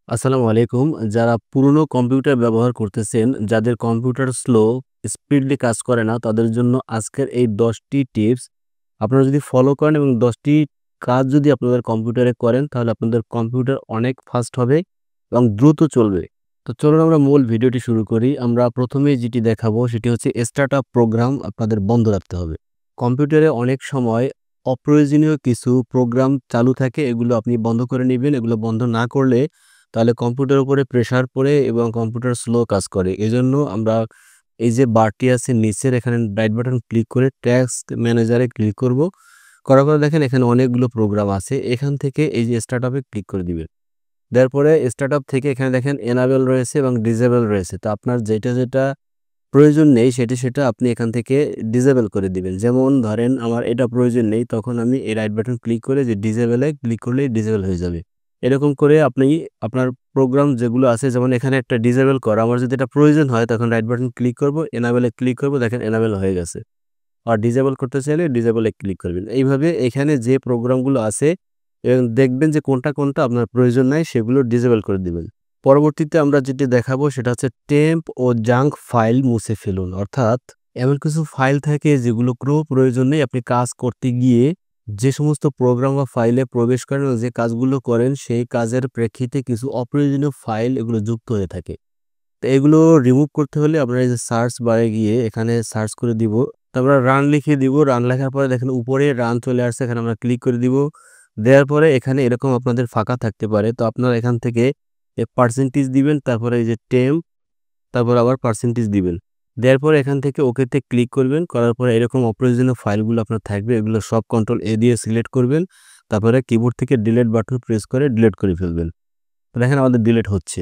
আসসালামু আলাইকুম। যারা পুরনো কম্পিউটার ব্যবহার করতেছেন, যাদের কম্পিউটার স্লো, স্পিডলি কাজ করে না, তাদের জন্য আজকের এই ১০ টি টিপস আপনারা যদি ফলো করেন এবং ১০ টি কাজ যদি আপনাদের কম্পিউটারে করেন, তাহলে আপনাদের কম্পিউটার অনেক ফাস্ট হবে এবং দ্রুত চলবে। তো চলুন আমরা মূল ভিডিওটি শুরু করি। আমরা ১ম এই যেটি দেখাবো সেটি হচ্ছে স্টার্টআপ প্রোগ্রাম আপনাদের বন্ধ রাখতে হবে। কম্পিউটারে অনেক সময় অপ্রয়োজনীয় কিছু প্রোগ্রাম চালু থাকে, এগুলো আপনি বন্ধ করে নিবেন। এগুলো বন্ধ না করলে তাহলে কম্পিউটারের উপরে প্রেশার পড়ে এবং কম্পিউটার স্লো কাজ করে। এজন্য আমরা এই যে বারটি আছে নিচের এখানে রাইট বাটন ক্লিক করে টাস্ক ম্যানেজারে ক্লিক করব। করার পরে দেখেন এখানে অনেকগুলো প্রোগ্রাম আছে। এখান থেকে এই যে স্টার্টআপ এ ক্লিক করে দিবেন। দেওয়ার পরে স্টার্টআপ থেকে এখানে দেখেন এনেবল রয়েছে এবং ডিসেবল রয়েছে। তো আপনার যেটা প্রয়োজন নেই সেটা আপনি এখান থেকে ডিসেবল করে দিবেন। যেমন ধরেন আমার এটা প্রয়োজন নেই, তখন আমি এই রাইট বাটন ক্লিক করে যে ডিসেবল এ ক্লিক করলেই ডিসেবল হয়ে যাবে। এরকম করে আপনি আপনার প্রোগ্রাম যেগুলো আছে, যেমন এখানে একটা ডিসেবল করা, আমার যদি এটা প্রয়োজন হয় তখন রাইট বাটন ক্লিক করব, এনেবল এ ক্লিক করব, দেখেন এনেবল হয়ে গেছে। আর ডিসেবল করতে চাইলে ডিসেবল এ ক্লিক করবেন। এইভাবে এখানে যে প্রোগ্রামগুলো আছে এবং দেখবেন যে কোনটা আপনার প্রয়োজন নাই সেগুলো ডিসেবল করে দিবেন। পরবর্তীতে আমরা যেটি দেখাবো সেটা হচ্ছে টেম্প ও জাঙ্ক ফাইল মুছে ফেলুন। অর্থাৎ এমন কিছু ফাইল থাকে যেগুলো কোনো প্রয়োজন নেই, আপনি কাজ করতে গিয়ে যে সমস্ত প্রোগ্রাম বা ফাইলে প্রবেশ করেন ও যে কাজগুলো করেন সেই কাজের প্রেক্ষিতে কিছু অপ্রয়োজনীয় ফাইল এগুলো যুক্ত হয়ে থাকে। তো এগুলো রিমুভ করতে হলে আমরা এই যে সার্চ বারে গিয়ে এখানে সার্চ করে দিব। তারপর রান লিখে দিব। রান লেখার পরে দেখেন উপরে রান চলে আসছে, এখানে আমরা ক্লিক করে দিব। দেওয়ার পরে এখানে এরকম আপনাদের ফাঁকা থাকতে পারে। তো আপনারা এখান থেকে পার্সেন্টেজ দিবেন, তারপরে এই যে টেম্প, তারপর আবার পার্সেন্টেজ দিবেন। দেওয়ার পরে এখান থেকে ওকেতে ক্লিক করবেন। করার পরে এরকম অপ্রয়োজনীয় ফাইলগুলো আপনার থাকবে, এগুলো সব কন্ট্রোল এ দিয়ে সিলেক্ট করবেন। তারপরে কিবোর্ড থেকে ডিলিট বাটন প্রেস করে ডিলিট করে ফেলবেন। তো দেখেন আমাদের ডিলিট হচ্ছে।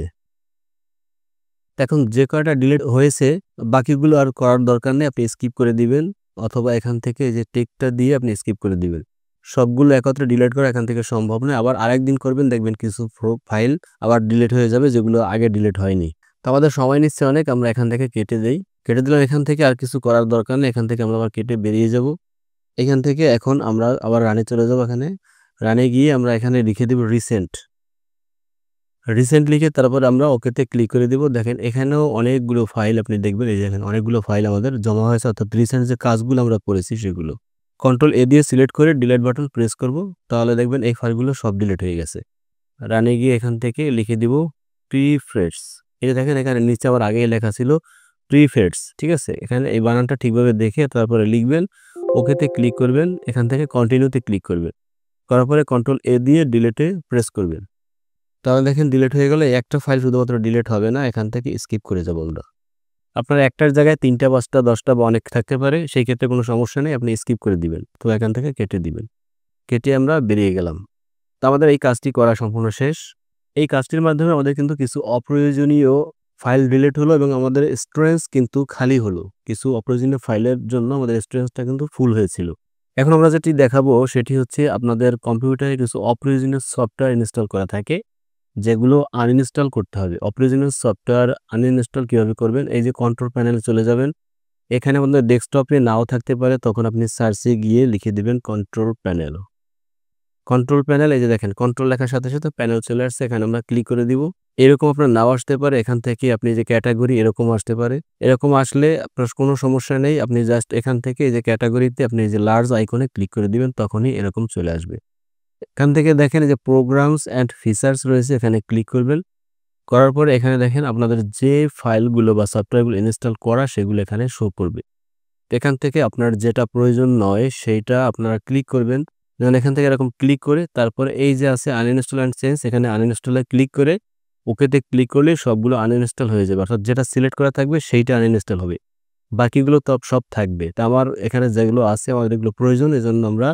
এখন যে কয়টা ডিলিট হয়েছে বাকিগুলো আর করার দরকার নেই, আপনি স্কিপ করে দিবেন, অথবা এখান থেকে এই যে টিকটা দিয়ে আপনি স্কিপ করে দিবেন। সবগুলো একত্রে ডিলিট করা এখান থেকে সম্ভব নয়। আবার আরেকদিন করবেন, দেখবেন কিছু ফাইল আবার ডিলিট হয়ে যাবে যেগুলো আগে ডিলিট হয়নি। তো আমাদের সময় নিচ্ছে অনেক, আমরা এখান থেকে কেটে দেই। কেটে দিলাম, এখান থেকে আর কিছু করার দরকার নেই। এখান থেকে আমরা আবার কেটে বেরিয়ে যাব। এখান থেকে এখন আমরা আবার রানে চলে যাব। এখানে রানে গিয়ে আমরা এখানে লিখে দেব রিসেন্ট। রিসেন্ট লিখে তারপর আমরা ওকেতে ক্লিক করে দিব। দেখেন এখানেও অনেকগুলো ফাইল আপনি দেখবেন, এই যে এখানে অনেকগুলো ফাইল আমাদের জমা হয়েছে, অর্থাৎ রিসেন্ট যে কাজগুলো আমরা করেছি সেগুলো। কন্ট্রোল এ দিয়ে সিলেক্ট করে ডিলিট বাটন প্রেস করব, তাহলে দেখবেন এই ফাইলগুলো সব ডিলিট হয়ে গেছে। রানে গিয়ে এখান থেকে লিখে দিব প্রিফেটস। এই যে দেখেন এখানে নিচে আবার আগেই লেখা ছিল প্রিফেটস, ঠিক আছে? এখানে এই বানানটা ঠিকভাবে দেখে তারপরে লিখবেন, ওকেতে ক্লিক করবেন, এখান থেকে কন্টিনিউতে ক্লিক করবেন। করার পরে কন্ট্রোল এ দিয়ে ডিলিটে প্রেস করবেন। তাহলে দেখেন ডিলিট হয়ে গেল। একটা ফাইল শুধুমাত্র ডিলিট হবে না, এখান থেকে স্কিপ করে যাব আমরা। আপনার একটার জায়গায় ৩টা ৫টা ১০টা বা অনেক থাকতে পারে, সেই ক্ষেত্রে কোনো সমস্যা নেই, আপনি স্কিপ করে দিবেন। তো এখান থেকে কেটে দিবেন। কেটে আমরা বেরিয়ে গেলাম। তো আমাদের এই কাজটি করা সম্পূর্ণ শেষ। এই কাজটির মাধ্যমে আমাদের কিন্তু কিছু অপ্রয়োজনীয় ফাইল ডিলিট হলো এবং আমাদের স্টোরেজ কিন্তু খালি হলো। কিছু অপ্রয়োজনীয় ফাইলের জন্য আমাদের স্টোরেজটা কিন্তু ফুল হয়েছিল। এখন আমরা যেটি দেখাবো সেটি হচ্ছে আপনাদের কম্পিউটারে কিছু অপ্রয়োজনীয় সফটওয়্যার ইনস্টল করা থাকে, যেগুলো আনইনস্টল করতে হবে। অপ্রয়োজনীয় সফটওয়্যার আনইনস্টল কিভাবে করবেন? এই যে কন্ট্রোল প্যানেলে চলে যাবেন। এখানে আপনার ডেস্কটপে নাও থাকতে পারে, তখন আপনি সার্চে গিয়ে লিখে দিবেন কন্ট্রোল প্যানেল। কন্ট্রোল প্যানেল, এই যে দেখেন কন্ট্রোল লেখার সাথে প্যানেল চলে আসছে, এখানে আমরা ক্লিক করে দিব। এরকম আপনার নাও আসতে পারে, এখান থেকে আপনি যে ক্যাটাগরি এরকম আসতে পারে। এরকম আসলে আপনার কোনো সমস্যা নেই, আপনি জাস্ট এখান থেকে এই যে ক্যাটাগরিতে আপনি এই যে লার্জ আইকনে ক্লিক করে দিবেন, তখনই এরকম চলে আসবে। এখান থেকে দেখেন এই যে প্রোগ্রামস অ্যান্ড ফিচার্স রয়েছে, এখানে ক্লিক করবেন। করার পরে এখানে দেখেন আপনাদের যে ফাইলগুলো বা সফটওয়্যারগুলো ইনস্টল করা সেগুলো এখানে শো করবে। এখান থেকে আপনার যেটা প্রয়োজন নয় সেইটা আপনারা ক্লিক করবেন। যেমন এখান থেকে এরকম ক্লিক করে তারপরে এই যে আছে আনইনস্টল অ্যান্ড চেঞ্জ, এখানে আনইনস্টল এ ক্লিক করে ওকেতে ক্লিক করলে সবগুলো আনইনস্টল হয়ে যাবে। অর্থাৎ যেটা সিলেক্ট করা থাকবে সেইটা আনইনস্টল হবে। বাকিগুলো তো সব থাকবে। তো আমার এখানে যেগুলো আছে আমাদের এগুলো প্রয়োজন, এজন্য আমরা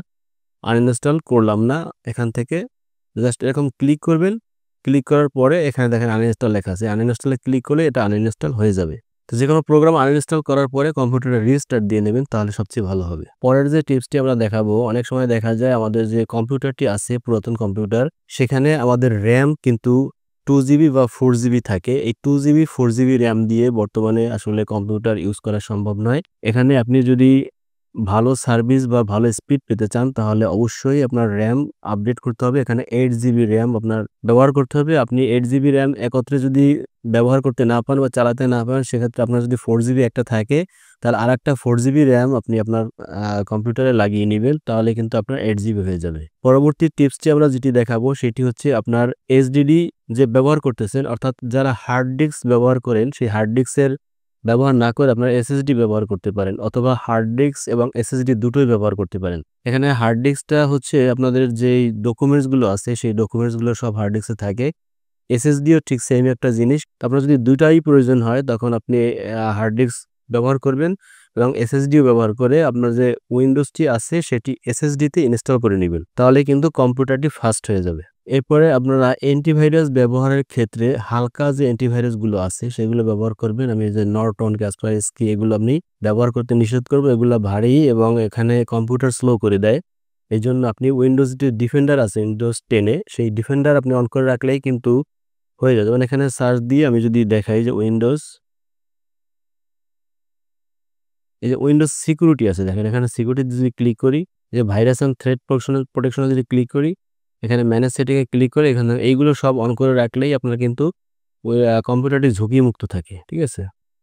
আনইনস্টল করলাম না। এখান থেকে জাস্ট এরকম ক্লিক করবেন। ক্লিক করার পরে এখানে দেখেন আনইনস্টল লেখা আছে। আনইনস্টল এ ক্লিক করলে এটা আনইনস্টল হয়ে যাবে। তো যেকোনো প্রোগ্রাম আনইনস্টল করার পরে কম্পিউটারে রিস্টার্ট দিয়ে নেবেন, তাহলে সবচেয়ে ভালো হবে। পরের যে টিপসটি আমরা দেখাবো, অনেক সময় দেখা যায় আমাদের যে কম্পিউটারটি আছে পুরাতন কম্পিউটার, সেখানে আমাদের RAM কিন্তু 2 GB বা 4 GB থাকে। এই 2 GB 4 GB RAM দিয়ে বর্তমানে আসলে কম্পিউটার ইউজ করা সম্ভব নয়। এখানে আপনি যদি ভালো সার্ভিস বা ভালো স্পিড পেতে চান তাহলে অবশ্যই আপনার RAM আপডেট করতে হবে। এখানে 8 জিবি RAM আপনার ব্যবহার করতে হবে। আপনি 8 জিবি RAM একত্রে যদি ব্যবহার করতে না পারেন বা চালাতে না পারেন সেক্ষেত্রে আপনার যদি 4 জিবি একটা থাকে তাহলে আরেকটা 4 জিবি RAM আপনি আপনার কম্পিউটারে লাগিয়ে নিবেন। তাহলে কিন্তু আপনার 8 জিবি হয়ে যাবে। পরবর্তী টিপসটি আমরা যেটি দেখাবো সেটি হচ্ছে আপনার HDD যে ব্যবহার করতেছেন অর্থাৎ যারা হার্ড ডিস্ক ব্যবহার করেন সেই হার্ড ডিস্কের ব্যবহার না করে আপনারা SSD ব্যবহার করতে পারেন অথবা হার্ড ডিস্ক এবং SSD দুটোই ব্যবহার করতে পারেন। এখানে হার্ড ডিস্কটা হচ্ছে আপনাদের যেই ডকুমেন্টসগুলো আছে সেই ডকুমেন্টসগুলো সব হার্ড ডিস্কে থাকে। SSDও ঠিক সেম একটা জিনিস। আপনার যদি দুটাই প্রয়োজন হয় তখন আপনি হার্ড ডিস্ক ব্যবহার করবেন এবং SSDও ব্যবহার করে আপনার যে উইন্ডোজটি আছে সেটি SSDতে ইনস্টল করে নিবেন। তাহলে কিন্তু কম্পিউটারটি ফাস্ট হয়ে যাবে। এরপরে আপনারা অ্যান্টিভাইরাস ব্যবহারের ক্ষেত্রে হালকা যে অ্যান্টিভাইরাসগুলো আছে সেগুলো ব্যবহার করবেন। আমি যে নরটন, কাসপারস্কি এগুলো আপনি ব্যবহার করতে নিষেধ করব। এগুলো ভারী এবং এখানে কম্পিউটার স্লো করে দেয়। এজন্য আপনি উইন্ডোজ যে ডিফেন্ডার আছে উইন্ডোজ 10 এ সেই ডিফেন্ডার আপনি অন করে রাখলেই কিন্তু হয়ে যাবে। যেমন এখানে সার্চ দিয়ে আমি যদি দেখাই যে এই যে উইন্ডোজ সিকিউরিটি আছে দেখেন এখানে সিকিউরিটি যদি ক্লিক করি, যে ভাইরাস এন্ড থ্রেট প্রোটেকশন যদি ক্লিক করি, এখানে ম্যানেজ সেটিং এ ক্লিক করে এখানে এইগুলো সব অন করে রাখলেই আপনার কিন্তু ওই কম্পিউটারটি ঝুঁকিমুক্ত থাকে। ঠিক আছে?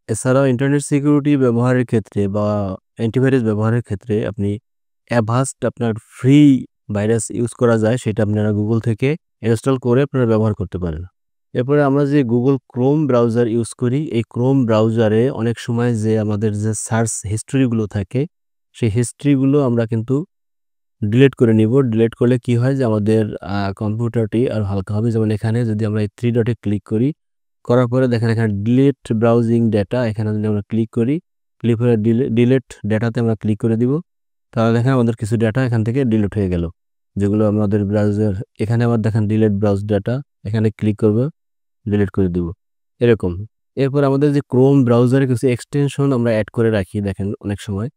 এছাড়াও ইন্টারনেট সিকিউরিটি ব্যবহারের ক্ষেত্রে বা অ্যান্টিভাইরাস ব্যবহারের ক্ষেত্রে আপনি অ্যাভাস্ট আপনার ফ্রি ভাইরাস ইউজ করা যায় সেটা আপনারা Google থেকে ইনস্টল করে আপনারা ব্যবহার করতে পারেন। এরপরে আমরা যে Google Chrome ব্রাউজার ইউজ করি, এই Chrome ব্রাউজারে অনেক সময় যে আমাদের যে সার্চ হিস্টরি গুলো থাকে, সেই হিস্টরি গুলো আমরা কিন্তু ডিলিট করে নিব। ডিলিট করলে কি হয় যে আমাদের কম্পিউটারটি আরো হালকা হবে। যেমন এখানে যদি আমরা এই 3 ডটে ক্লিক করি, করার পরে দেখেন এখানে ডিলিট ব্রাউজিং ডেটা এখানে যদি আমরা ক্লিক করি, ক্লিক করে ডিলিট ডেটাতে আমরা ক্লিক করে দিব। তাহলে দেখেন আমাদের কিছু ডেটা এখান থেকে ডিলিট হয়ে গেল। যেগুলো আমাদের ব্রাউজার এখানে আবার দেখেন ডিলিট ব্রাউজ ডেটা এখানে ক্লিক করব, ডিলিট করে দিব। এরকম। এরপর আমাদের যে Chrome ব্রাউজারে কিছু এক্সটেনশন আমরা এড করে রাখি দেখেন অনেক সময়।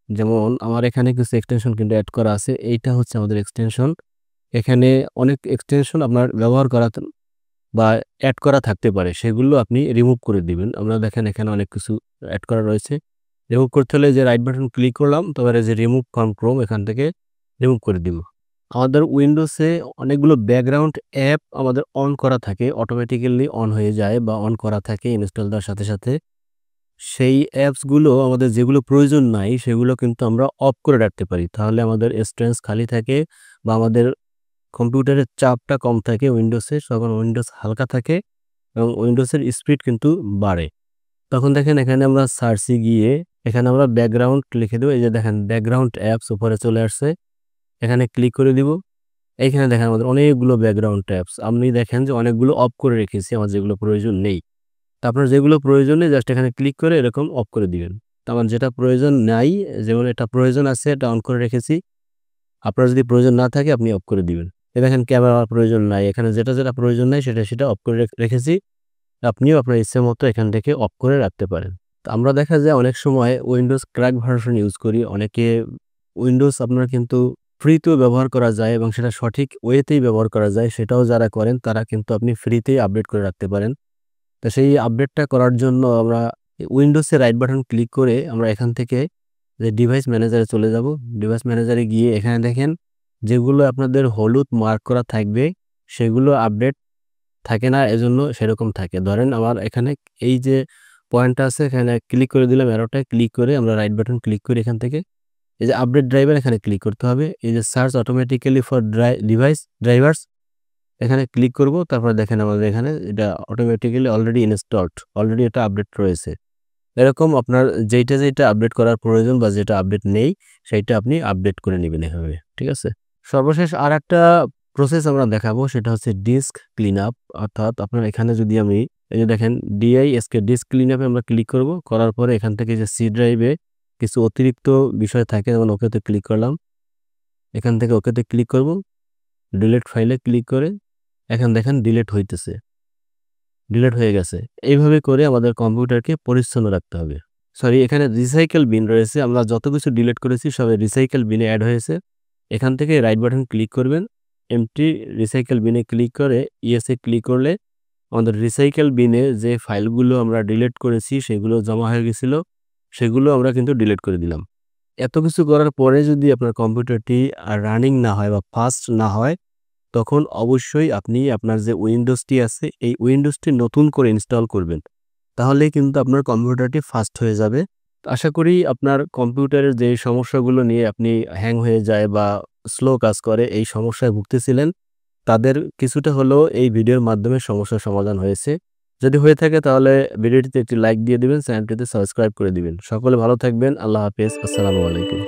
যেমন আমার এখানে কিছু এক্সটেনশন কিন্তু এড করা আছে। এইটা হচ্ছে আমাদের এক্সটেনশন। এখানে অনেক এক্সটেনশন আপনার ব্যবহার করা বা এড করা থাকতে পারে। সেগুলো আপনি রিমুভ করে দিবেন। আমরা দেখেন এখানে অনেক কিছু এড করা রয়েছে। রিমুভ করতে হলে যে রাইট বাটন ক্লিক করলাম, তারপরে যে রিমুভ ফ্রম Chrome এখান থেকে রিমুভ করে দিব। আমাদের উইন্ডোজে অনেকগুলো ব্যাকগ্রাউন্ড অ্যাপ আমাদের অন করা থাকে, অটোমেটিক্যালি অন হয়ে যায় বা অন করা থাকে ইনস্টল দেওয়ার সাথে, সাথে। সেই অ্যাপসগুলো আমাদের যেগুলো প্রয়োজন নাই সেগুলো কিন্তু আমরা অফ করে রাখতে পারি। তাহলে আমাদের স্টোরেজ খালি থাকে বা আমাদের কম্পিউটারের চাপটা কম থাকে উইন্ডোজে, তখন উইন্ডোজ হালকা থাকে এবং উইন্ডোজের স্পিড কিন্তু বাড়ে। তখন দেখেন এখানে আমরা সার্চে গিয়ে এখানে আমরা ব্যাকগ্রাউন্ড লিখে দেব। এই যে দেখেন ব্যাকগ্রাউন্ড অ্যাপস উপরে চলে আসছে। এখানে ক্লিক করে দিব। এইখানে দেখেন আমাদের অনেকগুলো ব্যাকগ্রাউন্ড ট্যাবস। আপনি দেখেন যে অনেকগুলো অফ করে রেখেছি আমার যেগুলো প্রয়োজন নেই। তো আপনার যেগুলো প্রয়োজন নেই জাস্ট এখানে ক্লিক করে এরকম অফ করে দিবেন। তো আমার যেটা প্রয়োজন নাই, যেমন এটা প্রয়োজন আছে এটা অন করে রেখেছি। আপনার যদি প্রয়োজন না থাকে আপনি অফ করে দিবেন। এ দেখেন ক্যামেরার প্রয়োজন নাই। এখানে যেটা প্রয়োজন নাই সেটা অফ করে রেখেছি। আপনিও আপনার ইচ্ছে মতো এখান থেকে অফ করে রাখতে পারেন। তো আমরা দেখা যায় অনেক সময় উইন্ডোজ ক্র্যাক ভার্সন ইউজ করি। অনেকে উইন্ডোজ আপনার কিন্তু ফ্রিতেও ব্যবহার করা যায় এবং সেটা সঠিক ওয়েতেই ব্যবহার করা যায়। সেটাও যারা করেন তারা কিন্তু আপনি ফ্রিতেই আপডেট করে রাখতে পারেন। তো সেই আপডেটটা করার জন্য আমরা উইন্ডোজে রাইট বাটন ক্লিক করে আমরা এখান থেকে যে ডিভাইস ম্যানেজারে চলে যাব। ডিভাইস ম্যানেজারে গিয়ে এখানে দেখেন যেগুলো আপনাদের হলুদ মার্ক করা থাকবে সেগুলো আপডেট থাকে না, এজন্য সেরকম থাকে। ধরেন আমার এখানে এই যে পয়েন্টটা আছে এখানে ক্লিক করে দিলাম, অ্যারোটায় ক্লিক করে আমরা রাইট বাটন ক্লিক করি এখান থেকে। এই যে আপডেট ড্রাইভার এখানে ক্লিক করতে হবে। এই যে search automatically for device drivers' এখানে ক্লিক করব। তারপর দেখেন আমাদের এখানে এটা অটোমেটিক্যালি অলরেডি ইনস্টলড, অলরেডি এটা আপডেট রয়েছে। এরকম আপনার যেটা আপডেট করার প্রয়োজন বা যেটা আপডেট নেই সেইটা আপনি আপডেট করে নিবেন এভাবে। ঠিক আছে? সর্বশেষ আরেকটা প্রসেস আমরা দেখাবো সেটা হচ্ছে ডিস্ক ক্লিন আপ। অর্থাৎ আপনার এখানে যদি আমি এই যে দেখেন ডিস্ক ক্লিন আপে আমরা ক্লিক করব। করার পরে এখান থেকে যে সি ড্রাইভে কিছু অতিরিক্ত বিষয় থাকে যেমন ওকেতে ক্লিক করলাম। এখান থেকে ওকেতে ক্লিক করব। ডিলিট ফাইলে ক্লিক করে এখন দেখেন ডিলিট হইতেছে। ডিলিট হয়ে গেছে। এইভাবে করে আমাদের কম্পিউটারকে পরিচ্ছন্ন রাখতে হবে। সরি, এখানে রিসাইকেল বিন রয়েছে। আমরা যত কিছু ডিলিট করেছি সবই রিসাইকেল বিনে এড হয়েছে। এখান থেকে রাইট বাটন ক্লিক করবেন। এমটি রিসাইকেল বিনে ক্লিক করে ইয়েসে ক্লিক করলে আমাদের রিসাইকেল বিনে যে ফাইলগুলো আমরা ডিলিট করেছি সেগুলো জমা হয়ে গেছিল, সেগুলো আমরা কিন্তু ডিলিট করে দিলাম। এত কিছু করার পরে যদি আপনার কম্পিউটারটি রানিং না হয় বা ফাস্ট না হয়, তখন অবশ্যই আপনি আপনার যে উইন্ডোজটি আছে, এই উইন্ডোজটি নতুন করে ইনস্টল করবেন। তাহলেই কিন্তু আপনার কম্পিউটারটি ফাস্ট হয়ে যাবে। আশা করি আপনার কম্পিউটারের যে সমস্যাগুলো নিয়ে আপনি হ্যাং হয়ে যায় বা স্লো কাজ করে, এই সমস্যায় ভুগতেছিলেন, তাদের কিছুটা হলেও এই ভিডিওর মাধ্যমে সমস্যার সমাধান হয়েছে। যদি হয়ে থাকে তাহলে ভিডিওটিতে একটি লাইক দিয়ে দিবেন, চ্যানেলটিতে সাবস্ক্রাইব করে দিবেন। সকলে ভালো থাকবেন। আল্লাহ হাফেজ। আসসালামু আলাইকুম।